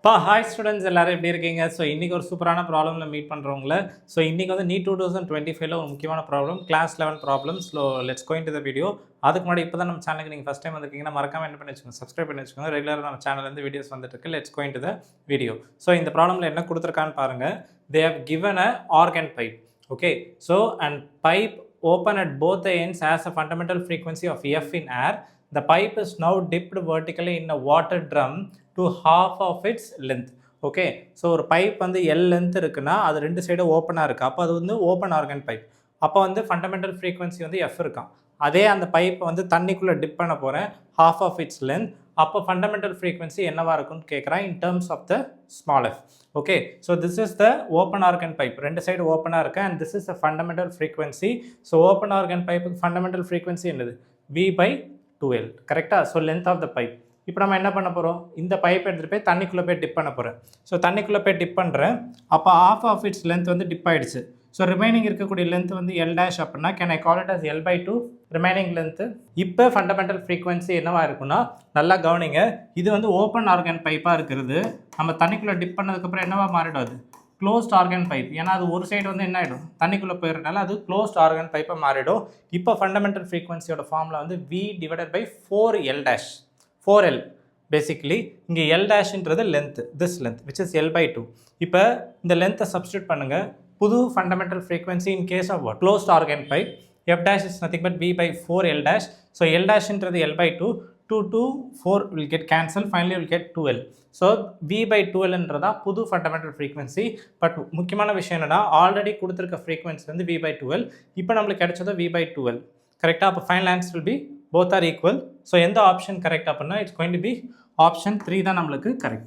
Hi students எல்லாரும் எப்படி இருக்கீங்க? ஸோ இன்றைக்கி ஒரு சூப்பரான ப்ராப்ளமில் மீட் பண்ணுறவங்கள. ஸோ இன்றைக்கி வந்து நீட் 2025ல ஒரு முக்கியமான problem, class 11 problems. So let's go into the video. அதுக்கு முன்னாடி இப்போ தான் நம்ம சேனலுக்கு நீங்கள் ஃபஸ்ட் டைம் வந்திருக்கீங்கன்னா மறக்காம என்ன பண்ணி வச்சுக்கோங்க, சப்ஸ்கிரைப் பண்ணி வச்சுக்கோங்க. ரெகுலராக நம்ம சேனல்லேருந்து வீடியோஸ் வந்துட்டு இருக்கு. Let's go into the video. So இந்த ப்ராப்ளமில் என்ன கொடுத்துருக்கான்னு பாருங்கள். They have given a organ pipe. Okay, so and pipe open at both the ends has a fundamental frequency of F in air. The pipe is now dipped vertically in a water drum to half of its length. Okay, so ஒரு pipe வந்து L length இருக்குன்னா அது ரெண்டு சைடும் ஓப்பனாக இருக்குது. அப்போ அது வந்து ஓப்பன் ஆர்கன் பைப். அப்போ வந்து ஃபண்டமெண்டல் ஃப்ரீக்வன்சி வந்து எஃப் இருக்கான். அதே அந்த பைப்பை வந்து தண்ணிக்குள்ளே டிப் பண்ண போகிறேன், half of its length. அப்போ ஃபண்டமெண்டல் ஃப்ரீக்வன்சி என்னவாக இருக்குன்னு கேட்குறான் in terms of the small F. Okay, so this is the open organ pipe. ரெண்டு சைடு ஓப்பனாக இருக்குது and this is the fundamental frequency. So open organ பைப்புக்கு ஃபண்டமெண்டல் ஃப்ரீக்வன்சி என்னது? V/2L. கரெக்டாக? So length of the pipe. இப்போ நம்ம என்ன பண்ண போகிறோம், இந்த பைப் எடுத்துகிட்டு போய் தண்ணிக்குள்ளே போய் டிப் பண்ண போகிறேன். ஸோ தண்ணிக்குள்ளே போய் டிப் பண்ணுறேன். அப்போ half of its length வந்து டிப் ஆகிடுச்சு. ஸோ ரிமைனிங் இருக்கக்கூடிய லென்த் வந்து L டேஷ் அப்படின்னா can I call it as L/2 remaining length. இப்போ ஃபண்டமெண்டல் ஃப்ரீக்வன்சி என்னவாக இருக்குன்னா, நல்லா கவனிங்க, இது வந்து ஓப்பன் ஆர்கன் பைப்பாக இருக்கிறது. நம்ம தண்ணிக்குள்ளே டிப் பண்ணதுக்கப்புறம் என்னவா மாறிடும்? அது க்ளோஸ்ட் ஆர்கன் பைப். ஏன்னா அது ஒரு சைடு வந்து என்ன ஆகிடும், தண்ணிக்குள்ளே போயிடுறதுனால அது க்ளோஸ்ட் ஆர்கன் பைப்பாக மாறிடும். இப்போ ஃபண்டமெண்டல் ஃப்ரீக்வன்சியோட ஃபார்மில் வந்து V/4L டேஷ், 4L பேசிக்கலி. இங்கே L டேஷ்ன்றது length, this length which is L/2. இப்போ இந்த லென்த்தை சப்ஸ்டியூட் பண்ணுங்கள். புது fundamental frequency in case of closed organ pipe, F dash is nothing but V/4L dash. So L dashன்றது L/2, 2 to 4 will get cancelled, finally will get 2L. So V/2Lன்றதா புது fundamental frequency. But முக்கியமான விஷயம் என்னன்னா, already கொடுத்துருக்க frequency வந்து V/2L. இப்போ நம்மளுக்கு கிடைச்சது V/2L. கரெக்டாக? அப்போ final answer will be both are equal. So எந்த ஆப்ஷன் கரெக்ட் அப்படின்னா it's going to be option 3 தான் நம்மளுக்கு கரெக்ட்.